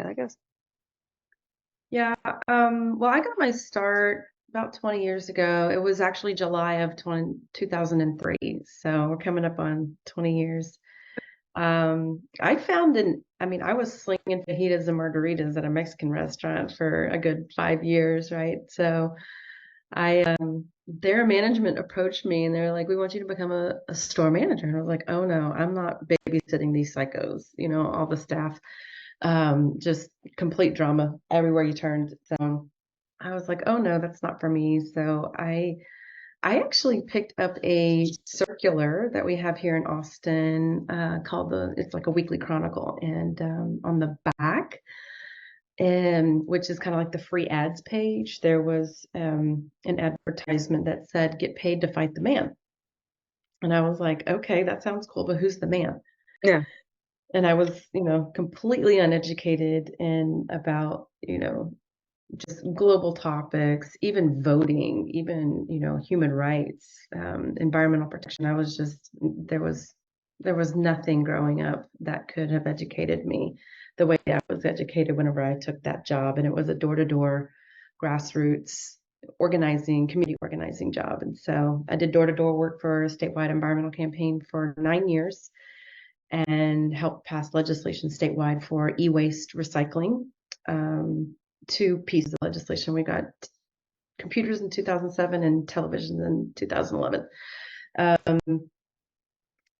I guess. Yeah, well, I got my start about 20 years ago. It was actually July of 2003. So we're coming up on 20 years. I found I mean, I was slinging fajitas and margaritas at a Mexican restaurant for a good 5 years, right? So their management approached me and they're like, we want you to become a store manager. And I was like, oh no, I'm not babysitting these psychos, all the staff, just complete drama everywhere you turned. So I was like, oh no, that's not for me. So I actually picked up a circular that we have here in Austin called it's like a weekly chronicle. And on the back, which is kind of like the free ads page, there was an advertisement that said, get paid to fight the man. And I was like, okay, that sounds cool, but who's the man? Yeah. And I was, completely uneducated in about, just global topics, even voting, even, human rights, environmental protection. I was just, there was nothing growing up that could have educated me the way I was educated whenever I took that job. And it was a door-to-door grassroots organizing, community organizing job. And so I did door-to-door work for a statewide environmental campaign for 9 years and helped pass legislation statewide for e-waste recycling. Two pieces of legislation. We got computers in 2007 and televisions in 2011.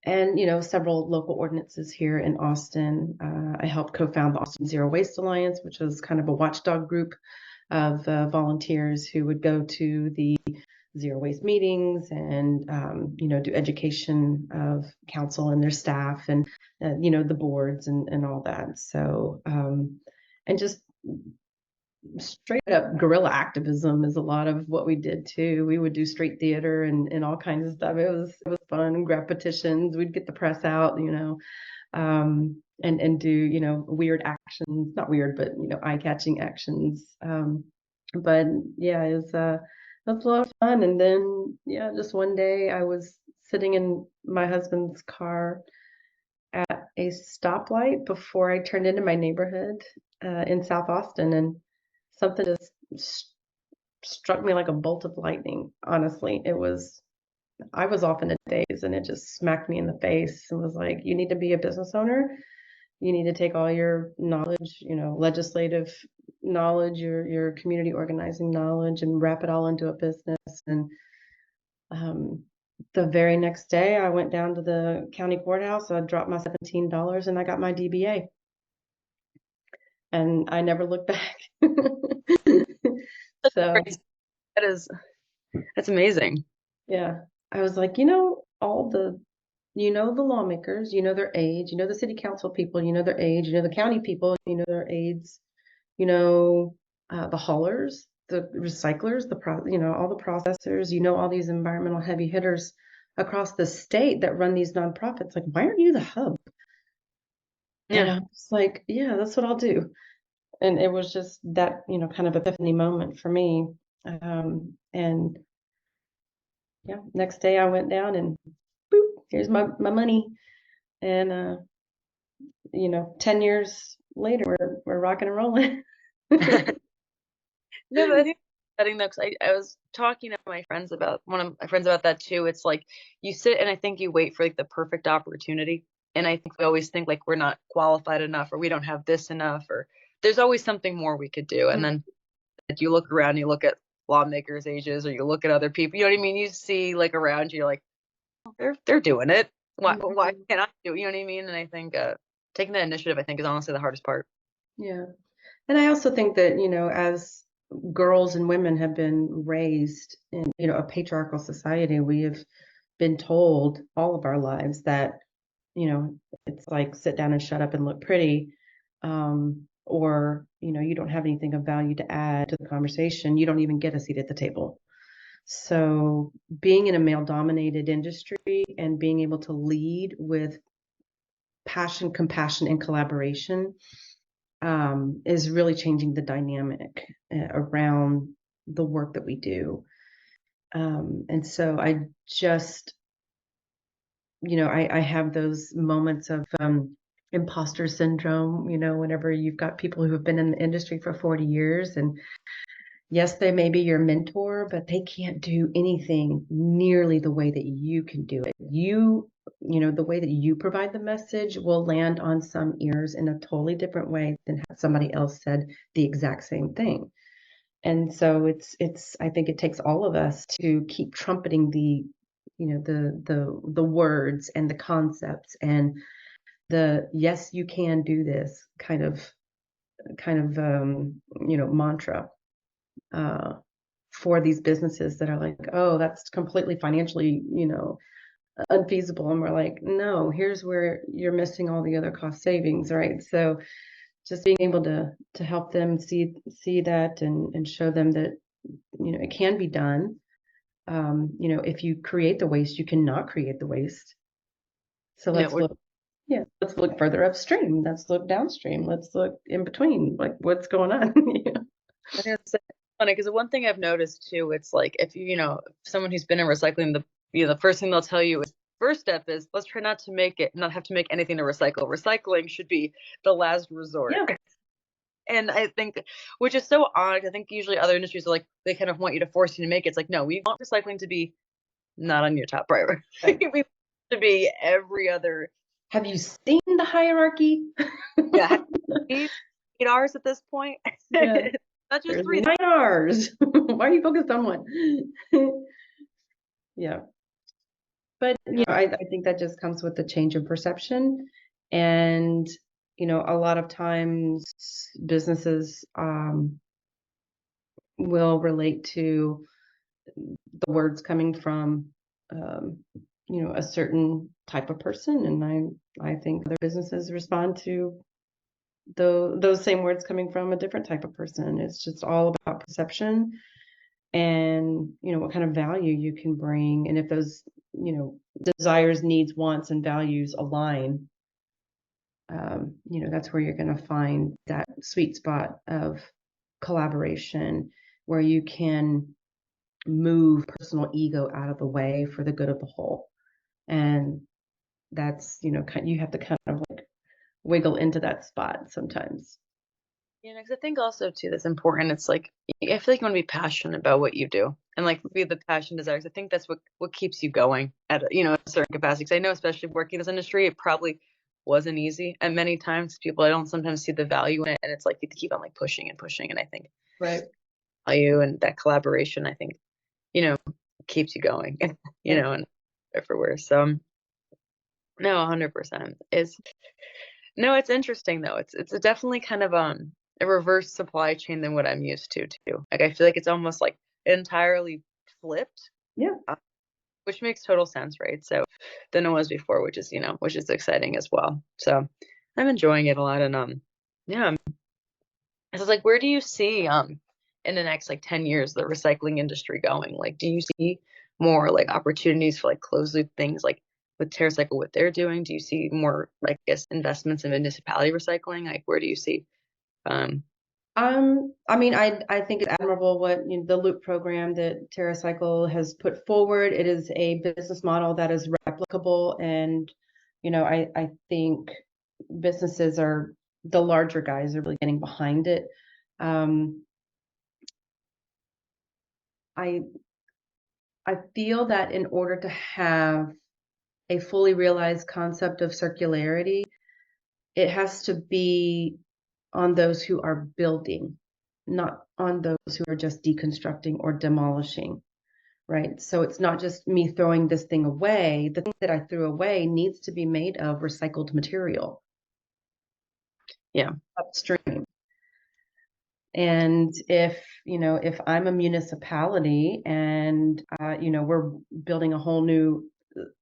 And, several local ordinances here in Austin. I helped co-found the Austin Zero Waste Alliance, which was kind of a watchdog group of volunteers who would go to the zero waste meetings and do education of council and their staff and the boards and all that. So and just straight up guerrilla activism is a lot of what we did too. We would do street theater and all kinds of stuff. It was fun. Grab petitions. We'd get the press out, and do weird actions. Not weird, but eye catching actions. But yeah, it was a lot of fun. And then yeah, just one day I was sitting in my husband's car at a stoplight before I turned into my neighborhood in South Austin, and something just struck me like a bolt of lightning. Honestly, I was off in a daze, and it just smacked me in the face and was like, "You need to be a business owner. You need to take all your knowledge, legislative knowledge, your community organizing knowledge, and wrap it all into a business." And um, the very next day, I went down to the county courthouse. I dropped my $17 and I got my DBA. And I never looked back. So, That is, that's amazing. yeah, I was like, the lawmakers, their age, the city council people, their age, the county people, their aides, the haulers, the recyclers, all the processors, all these environmental heavy hitters across the state that run these nonprofits. Like, why aren't you the hub? And Yeah. I was like, yeah, that's what I'll do. And it was just that, kind of epiphany moment for me. And yeah, next day I went down and boop, here's my money. And 10 years later we're rocking and rolling. No, but I think setting though, 'cause I was talking to my friends about one of my friends about that too. It's like you sit and I think you wait for like the perfect opportunity. And I think we always think like we're not qualified enough or we don't have this enough or there's always something more we could do. And then if you look around, you look at lawmakers' ages or you look at other people, you know what I mean? You see like around you, you're like, oh, they're doing it. Why Mhm. can't I do it? You know what I mean? And I think taking that initiative, I think, is honestly the hardest part. Yeah. And I also think that, as girls and women have been raised in, a patriarchal society, we have been told all of our lives that, it's like sit down and shut up and look pretty. Or, you don't have anything of value to add to the conversation. You don't even get a seat at the table. So being in a male dominated industry and being able to lead with passion, compassion, and collaboration is really changing the dynamic around the work that we do. And so I just, I have those moments of imposter syndrome, whenever you've got people who have been in the industry for 40 years, and yes, they may be your mentor, but they can't do anything nearly the way that you can do it. The way that you provide the message will land on some ears in a totally different way than had somebody else said the exact same thing. And so I think it takes all of us to keep trumpeting the words and the concepts and the yes, you can do this mantra uh, for these businesses that are like, oh, that's completely financially, unfeasible. And we're like, no, here's where you're missing all the other cost savings, right? So just being able to help them see that and show them that, it can be done. If you create the waste, you cannot create the waste. So Yeah, we're let's look further upstream. Let's look downstream. Let's look in between, like what's going on. I think it's funny because the one thing I've noticed too, it's like if someone who's been in recycling, the first thing they'll tell you is first step is let's try not have to make anything to recycle. Recycling should be the last resort. Yeah. And I think, which is so odd, I think usually other industries are like, they kind of want you to force you to make it. It's like, no, we want recycling to be not on your top priority. Right. We want it to be every other. Have you seen the hierarchy? Yeah, 8 hours at this point. Yeah. Not just There's three. 9 R's. Why are you focused on one? Yeah. But I think that just comes with the change of perception. And a lot of times businesses will relate to the words coming from um, a certain type of person, and I think other businesses respond to those same words coming from a different type of person. It's just all about perception and what kind of value you can bring, and if those desires, needs, wants, and values align, that's where you're going to find that sweet spot of collaboration where you can move personal ego out of the way for the good of the whole. And that's you have to kind of like wiggle into that spot sometimes. Yeah, because I think also too that's important. It's like I feel like you want to be passionate about what you do, and like be the passion desires. I think that's what keeps you going at a certain capacity. Because I know, especially working in this industry, it probably wasn't easy, and many times people I don't sometimes see the value in it, and it's like you have to keep on like pushing and pushing. And I think Right. value and that collaboration, I think, you know, keeps you going, Yeah. and everywhere. So no, 100% is no. It's interesting though. It's a definitely kind of a reverse supply chain than what I'm used to too. Like I feel like it's almost like entirely flipped, Yeah. uh, which makes total sense, right? So than it was before, which is exciting as well. So I'm enjoying it a lot, and yeah. So it's like, where do you see in the next like 10 years the recycling industry going? Like, do you see more like opportunities for like closed loop things like with Terracycle what they're doing? Do you see more like I guess investments in municipality recycling? Like, where do you see um I mean, I think it's admirable what the Loop program that TerraCycle has put forward. It is a business model that is replicable, and I think businesses are the larger guys are really getting behind it. Um, I I feel that in order to have a fully realized concept of circularity, it has to be on those who are building, not on those who are just deconstructing or demolishing, right? So it's not just me throwing this thing away. The thing that I threw away needs to be made of recycled material yeah. upstream. And if I'm a municipality and we're building a whole new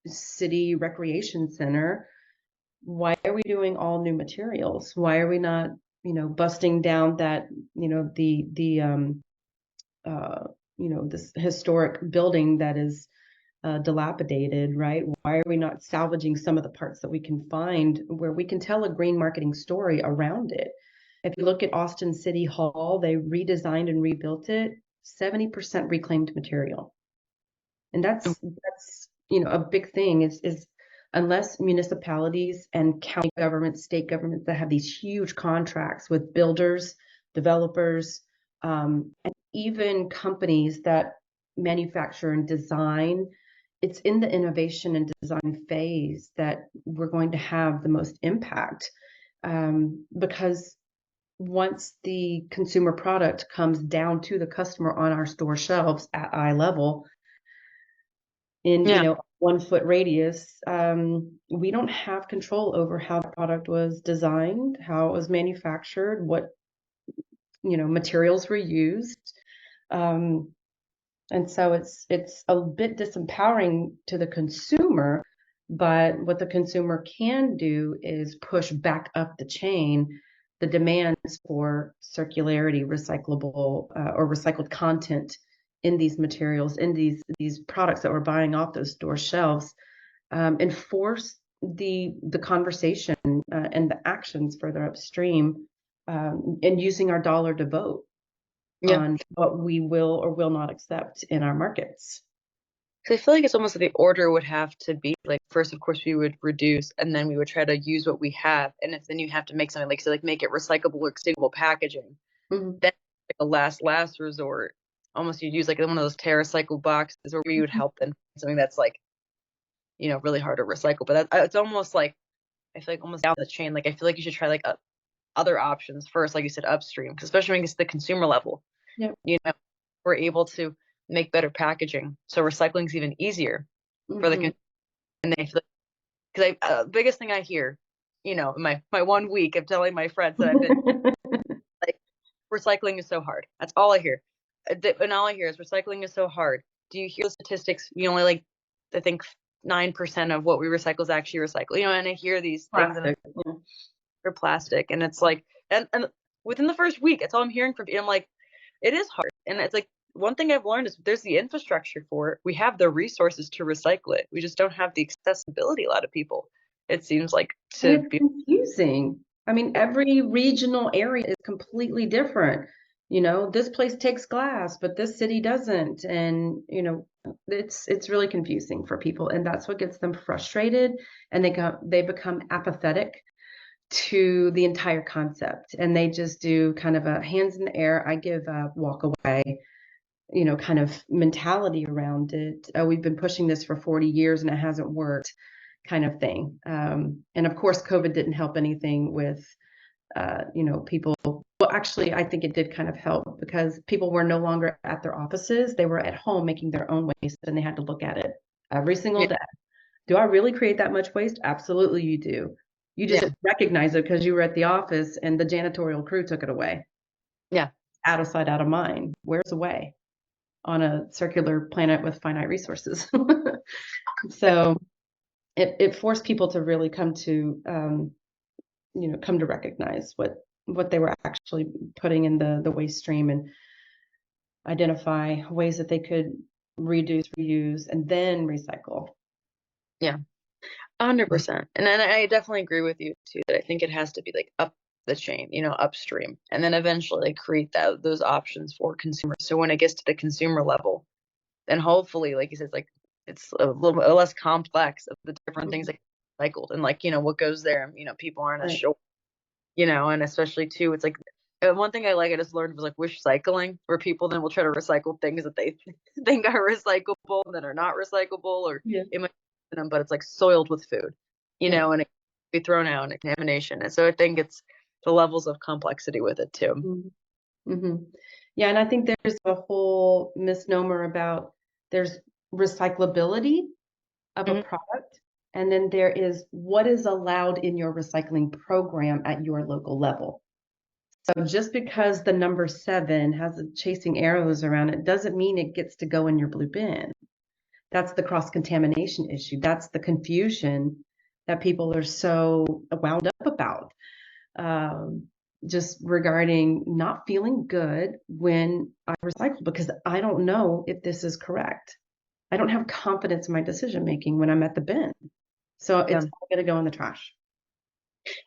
city recreation center, why are we doing all new materials? Why are we not, busting down that, this historic building that is dilapidated, right? Why are we not salvaging some of the parts that we can find where we can tell a green marketing story around it? If you look at Austin City Hall, they redesigned and rebuilt it, 70% reclaimed material. And that's a big thing is unless municipalities and county governments, state governments that have these huge contracts with builders, developers, and even companies that manufacture and design, it's in the innovation and design phase that we're going to have the most impact. Because once the consumer product comes down to the customer on our store shelves at eye level, in Yeah. 1 foot radius, we don't have control over how the product was designed, how it was manufactured, what materials were used. And so it's a bit disempowering to the consumer, but what the consumer can do is push back up the chain the demands for circularity, recyclable or recycled content in these materials, in these products that we're buying off those store shelves, and force the conversation and the actions further upstream, and using our dollar to vote Yeah. on what we will or will not accept in our markets. 'Cause I feel like it's almost like the order would have to be like first, of course, we would reduce, and then we would try to use what we have. And if then you have to make something like so, like make it recyclable or extinguishable packaging, Mhm. then like a last resort. Almost you'd use like one of those Terracycle boxes, or you would Mhm. help them something that's like really hard to recycle. But it's almost like I feel like almost down the chain. Like I feel like you should try like other options first, like you said, upstream, 'cause especially when it gets to the consumer level. Yep. You know, we're able to make better packaging, so recycling is even easier for the Mhm. con and they feel because biggest thing I hear, in my 1 week of telling my friends that I've been like, "Recycling is so hard." That's all I hear. And all I hear is, "Recycling is so hard." Do you hear the statistics? You only like, I think 9% of what we recycle is actually recycled, and I hear these things and Plastic. Yeah. for plastic, and it's like and within the first week, that's all I'm hearing from I'm like, "It is hard." And it's like, one thing I've learned is there's the infrastructure for it. We have the resources to recycle it. We just don't have the accessibility, a lot of people, it seems like, And to it's be confusing. I mean, every regional area is completely different. This place takes glass, but this city doesn't. And, it's really confusing for people. And that's what gets them frustrated. And they become apathetic to the entire concept. And they just do kind of a hands in the air, I give a walk away, kind of mentality around it. Oh, we've been pushing this for 40 years and it hasn't worked, kind of thing. And of course, COVID didn't help anything with, people. Well, actually, I think it did kind of help because people were no longer at their offices. They were at home making their own waste and they had to look at it every single yeah, day. Do I really create that much waste? Absolutely, you do. You just yeah, didn't recognize it because you were at the office and the janitorial crew took it away. yeah, Out of sight, out of mind. Where's the way on a circular planet with finite resources? So it forced people to really come to recognize what they were actually putting in the waste stream and identify ways that they could reduce, reuse, and then recycle. yeah, 100%. And then I definitely agree with you too, that I think it has to be, like, up the chain, upstream, and then eventually, like, create those options for consumers. So when it gets to the consumer level, then hopefully, like you said, it's a little bit less complex of the different things Mhm. that get recycled and, like, what goes there, and, people aren't as Right. sure, and especially too, it's like one thing I just learned was, like, wish cycling, where people then will try to recycle things that they think are recyclable that are not recyclable, or Yeah. it might be them, but it's, like, soiled with food, Yeah. and it can be thrown out and contamination, and so I think it's the levels of complexity with it too. Mhm. Mhm. Yeah, and I think there's a whole misnomer about there's recyclability of a Mhm. product, and then there is what is allowed in your recycling program at your local level. So just because the number 7 has a chasing arrows around it doesn't mean it gets to go in your blue bin. That's the cross-contamination issue. That's the confusion that people are so wound up about, um, just regarding not feeling good when I recycle because I don't know if this is correct. I don't have confidence in my decision making when I'm at the bin. So Yeah. it's all gonna go in the trash.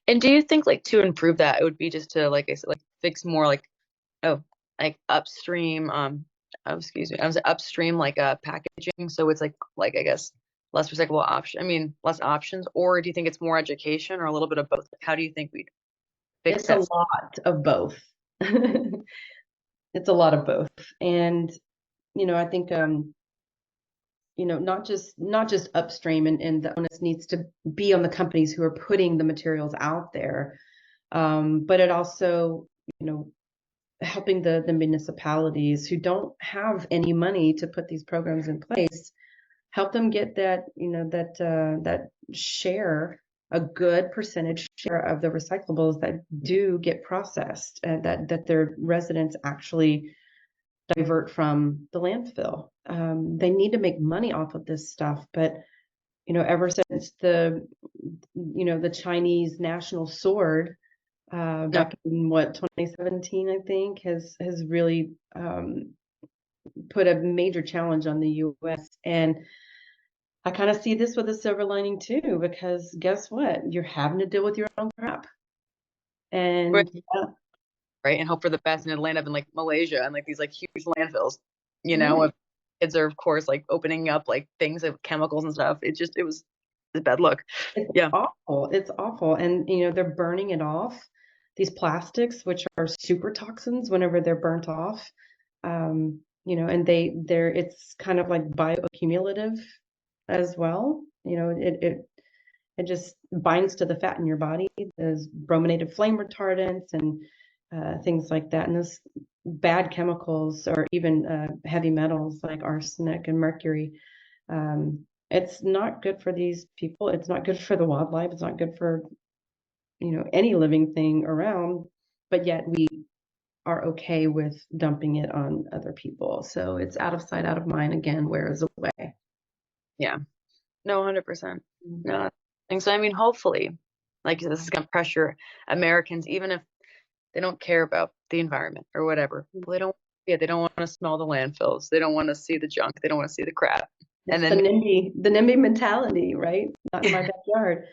And do you think, like, to improve that, it would be just to, like I said, like, fix more, like, oh, like, upstream, oh, excuse me, I was upstream, like, packaging, so it's, like, I guess, less recyclable option? I mean, less options, or do you think it's more education, or a little bit of both? How do you think we'd fix It's a that? lot of both. It's a lot of both. And, I think, not just upstream, and the onus needs to be on the companies who are putting the materials out there. But it also, helping the municipalities who don't have any money to put these programs in place, help them get that, that share, a good percentage share of the recyclables that do get processed, and that their residents actually divert from the landfill. They need to make money off of this stuff, but ever since the Chinese national sword, No, back in what, 2017, I think, has really put a major challenge on the U.S. And I kind of see this with a silver lining too, because guess what? You're having to deal with your own crap. right, And right, and hope for the best, and it'll land up in like Malaysia and like these like huge landfills. right, If kids are of course like opening up like things of chemicals and stuff. It was a bad look. it's Yeah. awful. It's awful. And they're burning it off. These plastics, which are super toxins whenever they're burnt off. And it's kind of like bioaccumulative as well. It just binds to the fat in your body. There's brominated flame retardants and things like that. And those bad chemicals, or even heavy metals like arsenic and mercury, it's not good for these people. It's not good for the wildlife. It's not good for, any living thing around. But yet we are okay with dumping it on other people. So it's out of sight, out of mind again, whereas away. Yeah. No, 100%. No. And so I mean, hopefully, like this is gonna pressure Americans, even if they don't care about the environment or whatever. Well, they don't want to smell the landfills. They don't want to see the junk. They don't want to see the crap. And It's then the NIMBY mentality, right? Not in my backyard.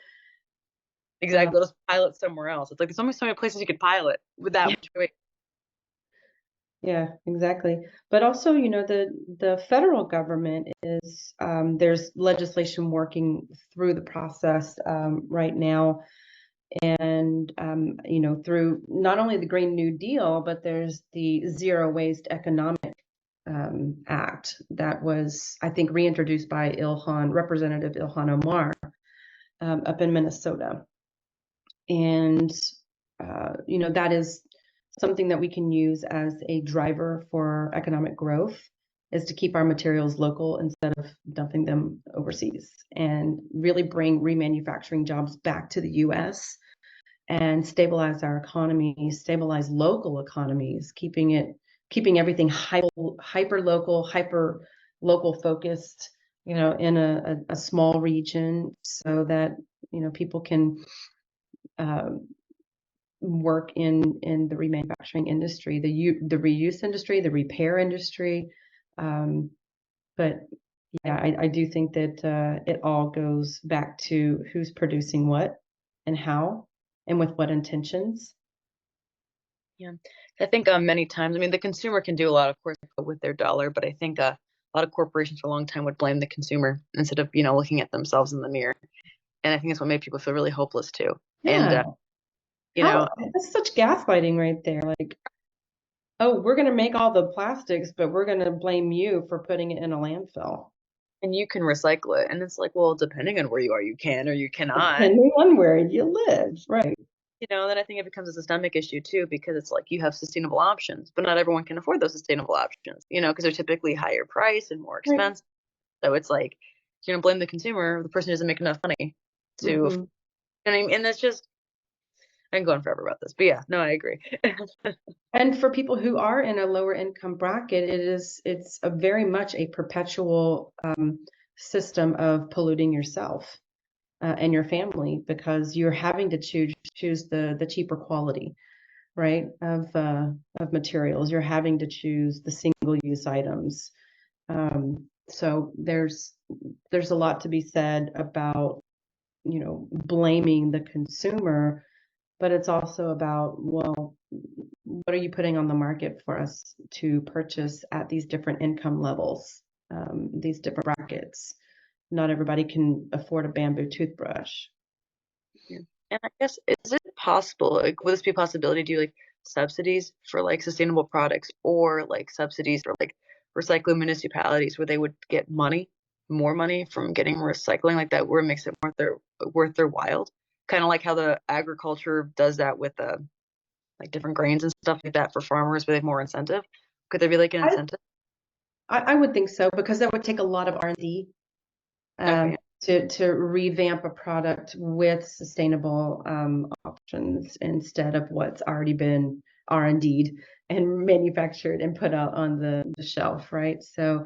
Uh, exactly, they'll just pile it somewhere else. It's like there's only so many places you could pile it without yeah, yeah, exactly. But also, the federal government is, there's legislation working through the process right now, and through not only the Green New Deal, but there's the Zero Waste Economic Act that was, I think, reintroduced by Representative Ilhan Omar, up in Minnesota. And that is something that we can use as a driver for economic growth, is to keep our materials local instead of dumping them overseas, and really bring remanufacturing jobs back to the US and stabilize our economy, stabilize local economies, keeping everything hyper local focused, in a small region, so that people can uh, work in the remanufacturing industry, the reuse industry, the repair industry. Um, but yeah, I do think that it all goes back to who's producing what and how and with what intentions. yeah. I think many times, I mean, the consumer can do a lot, of course, with their dollar, but I think a lot of corporations for a long time would blame the consumer instead of looking at themselves in the mirror. And I think it's what made people feel really hopeless too. And Yeah. you How know, that's such gaslighting right there. Like, oh, we're gonna make all the plastics, but we're gonna blame you for putting it in a landfill. and you can recycle it, and it's like, well, depending on where you are, you can or you cannot. Depending on where you live, right? Then I think it becomes a systemic issue too, because it's like you have sustainable options, but not everyone can afford those sustainable options, because they're typically higher price and more Right. expensive. So it's like you're gonna blame the consumer, the person who doesn't make enough money to, Hmm. I mean, and that's just, I'm going forever about this, but yeah, no, I agree. And for people who are in a lower income bracket, it's a very much a perpetual system of polluting yourself and your family, because you're having to choose the cheaper quality, right, of materials. You're having to choose the single use items. So there's a lot to be said about blaming the consumer, but it's also about, well, what are you putting on the market for us to purchase at these different income levels, these different brackets? not everybody can afford a bamboo toothbrush. Yeah. And I guess, is it possible, like, would this be a possibility to do like subsidies for like sustainable products or like subsidies for like recycling municipalities where they would get money, more money from getting recycling like that, where it makes it worth their while? Kind of like how the agriculture does that with like different grains and stuff like that for farmers, where they have more incentive. Could there be like an I, incentive? I would think so, because that would take a lot of R&D Okay. to revamp a product with sustainable options instead of what's already been R&D'd and manufactured and put out on the shelf, right? So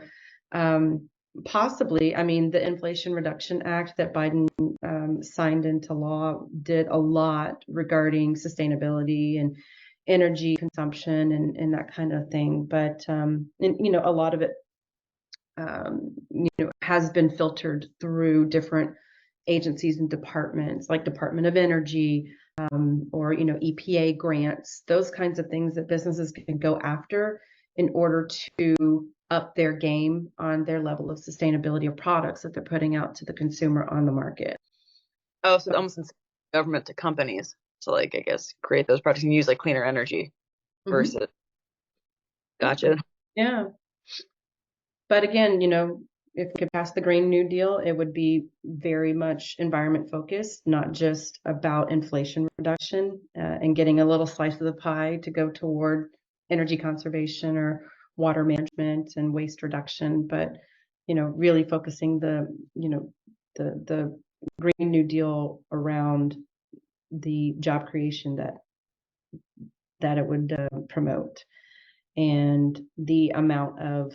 possibly, I mean, the Inflation Reduction Act that Biden signed into law did a lot regarding sustainability and energy consumption and that kind of thing. But and, a lot of it has been filtered through different agencies and departments, like Department of Energy, or EPA grants, those kinds of things that businesses can go after in order to up their game on their level of sustainability of products that they're putting out to the consumer on the market. Oh, so almost in government to companies to like, I guess, create those products and use like cleaner energy Mm-hmm. versus. Gotcha. Yeah. But again, if we could pass the Green New Deal, it would be very much environment focused, not just about inflation reduction and getting a little slice of the pie to go toward energy conservation or water management and waste reduction, but really focusing the Green New Deal around the job creation that it would promote, and the amount of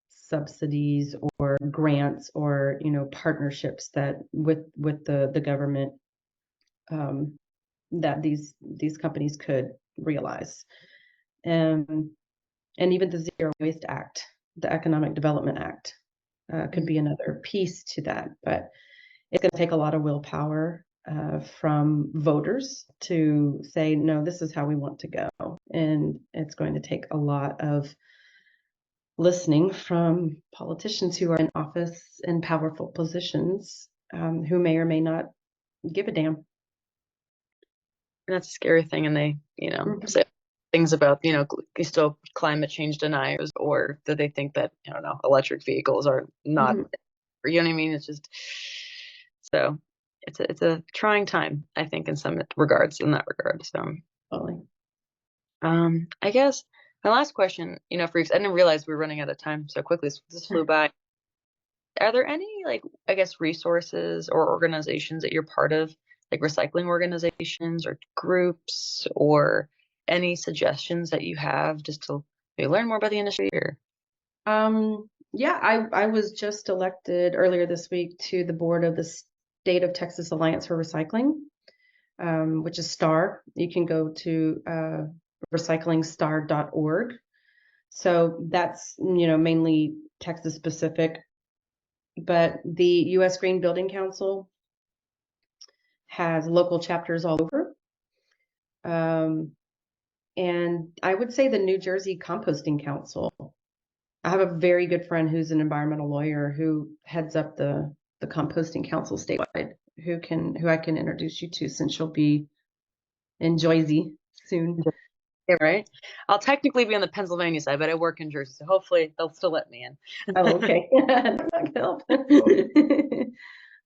subsidies or grants or partnerships that with the government that these companies could realize, and even the Zero Waste Act, the Economic Development Act, could be another piece to that. But it's going to take a lot of willpower from voters to say, no, this is how we want to go, and it's going to take a lot of listening from politicians who are in office in powerful positions, who may or may not give a damn. And that's a scary thing. And they, Mhm. say things about, still climate change deniers, or that they think that, I don't know, electric vehicles are not, Mhm. you know what I mean? It's just, so it's a trying time, I think, in some regards, in that regard. So, Totally. I guess my last question, freaks, I didn't realize we were running out of time so quickly. This flew by. Are there any, like, I guess, resources or organizations that you're part of, like recycling organizations or groups, or any suggestions that you have just to maybe learn more about the industry? Or Yeah, I was just elected earlier this week to the board of the State of Texas Alliance for Recycling, which is STAR. You can go to recyclingstar.org. So that's mainly Texas specific, but the U.S. Green Building Council has local chapters all over. And I would say the New Jersey Composting Council. I have a very good friend who's an environmental lawyer who heads up the composting council statewide, who I can introduce you to, since she'll be in Jersey soon. yeah, right? I'll technically be on the Pennsylvania side, but I work in Jersey, so hopefully they'll still let me in. Oh, okay. That might help.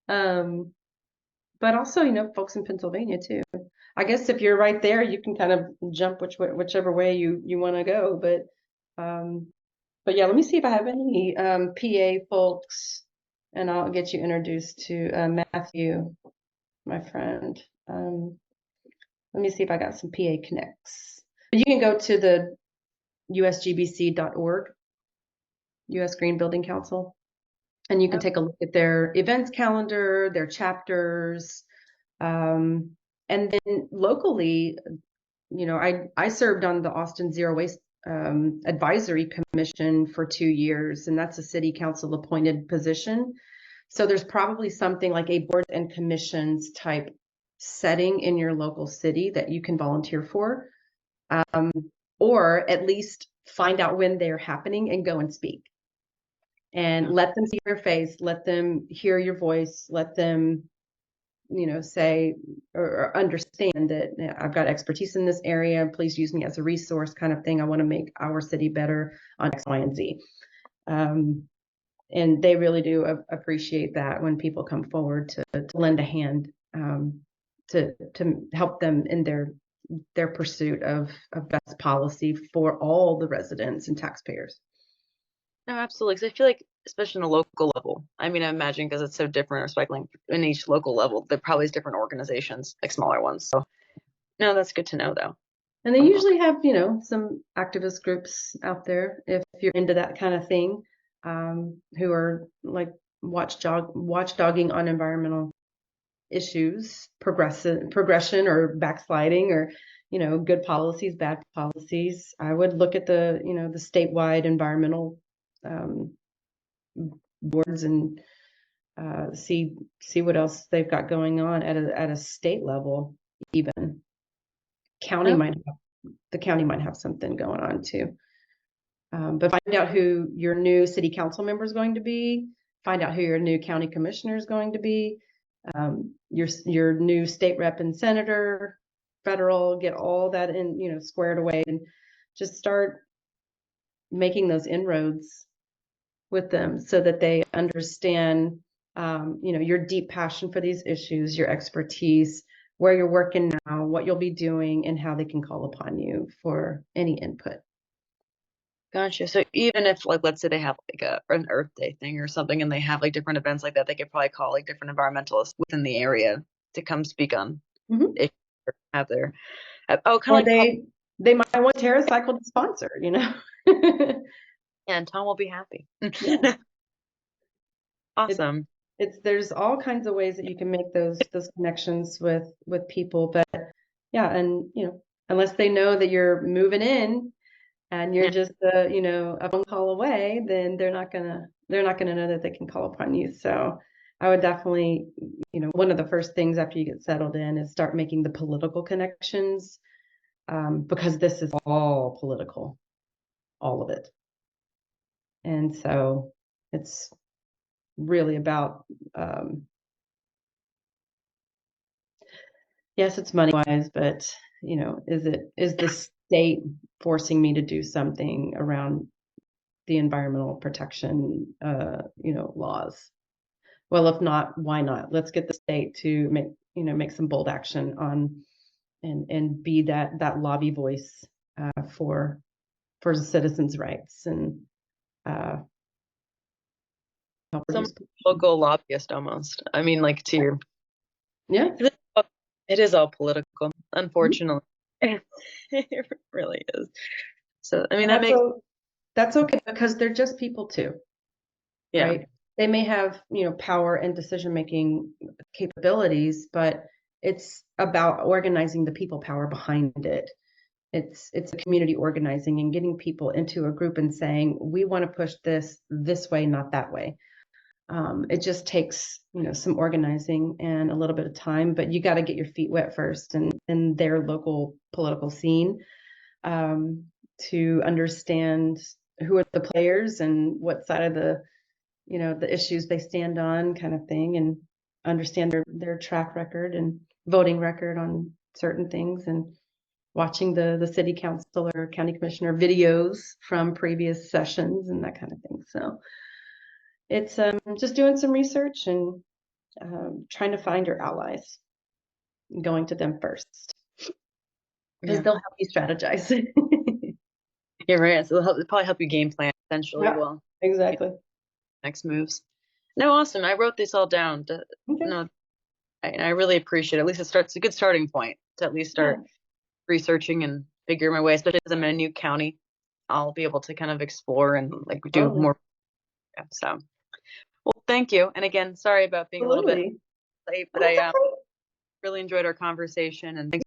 um, but also, folks in Pennsylvania too. I guess if you're right there, you can kind of jump whichever way you want to go. But yeah, let me see if I have any PA folks, and I'll get you introduced to Matthew, my friend. Let me see if I got some PA connects. But you can go to the usgbc.org, U.S. Green Building Council, and you can take a look at their events calendar, their chapters, and then locally, I served on the Austin Zero Waste Advisory Commission for 2 years, and that's a city council appointed position. So there's probably something like a boards and commissions type setting in your local city that you can volunteer for, or at least find out when they're happening and go and speak. and Yeah. let them see your face, let them hear your voice, let them, say or understand that I've got expertise in this area. Please use me as a resource, kind of thing. I want to make our city better on X, Y, and Z. And they really do appreciate that when people come forward to lend a hand, to help them in their pursuit of best policy for all the residents and taxpayers. No, absolutely. Because I feel like, especially on a local level, I mean, I imagine because it's so different recycling in each local level, there probably is different organizations, like smaller ones. So, no, that's good to know, though. And they usually have, some activist groups out there if you're into that kind of thing, who are like watchdogging on environmental issues, progression or backsliding, or good policies, bad policies. I would look at the statewide environmental, um, boards, and see what else they've got going on at a state level. Even county No, might the county might have something going on too. But find out who your new city council member is going to be. Find out who your new county commissioner is going to be. Your new state rep and senator, federal. Get all that in, squared away, and just start making those inroads with them so that they understand, your deep passion for these issues, your expertise, where you're working now, what you'll be doing, and how they can call upon you for any input. gotcha. So even if, like, let's say they have like an Earth Day thing or something, and they have like different events like that, they could probably call like different environmentalists within the area to come speak on Mm-hmm. if have their oh, kind Or of like pub. they might want Terracycle to sponsor. And Tom will be happy. Yeah. It's Awesome. there's all kinds of ways that you can make those connections with people, but yeah, and unless they know that you're moving in and you're Yeah. just a phone call away, then they're not gonna know that they can call upon you. So I would definitely, one of the first things after you get settled in is start making the political connections, because this is all political, all of it. And so it's really about, yes, it's money wise, but is the state forcing me to do something around the environmental protection, laws? Well, if not, why not? Let's get the state to make some bold action on, and be that lobby voice, for the citizens' rights, and uh, help Some reduce pollution. local lobbyist almost. I mean, like to your, Yeah. 'cause it is all political, Mhm. unfortunately. It really is. So, I mean, And that makes, that's okay, because they're just people too, yeah. right? They may have, power and decision-making capabilities, but it's about organizing the people power behind it. It's a community organizing and getting people into a group and saying, we want to push this way, not that way. It just takes, some organizing and a little bit of time, but you got to get your feet wet first in their local political scene, um, to understand who are the players and what side of the issues they stand on, kind of thing, and understand their track record and voting record on certain things, and watching the city council or county commissioner videos from previous sessions and that kind of thing. So it's, just doing some research, and trying to find your allies, going to them first, because Yeah. they'll help you strategize. You're right. So it'll probably help you game plan essentially. Yeah, Well, exactly. next moves. No, awesome. I wrote this all down. Okay. No, I really appreciate it. At least it's a good starting point to at least Yeah, start researching and figure my way, especially as I'm in a new county. I'll be able to kind of explore and like do totally. more. So, well, thank you. And again, sorry about being a little bit Absolutely. late, but That's I okay. really enjoyed our conversation and thanks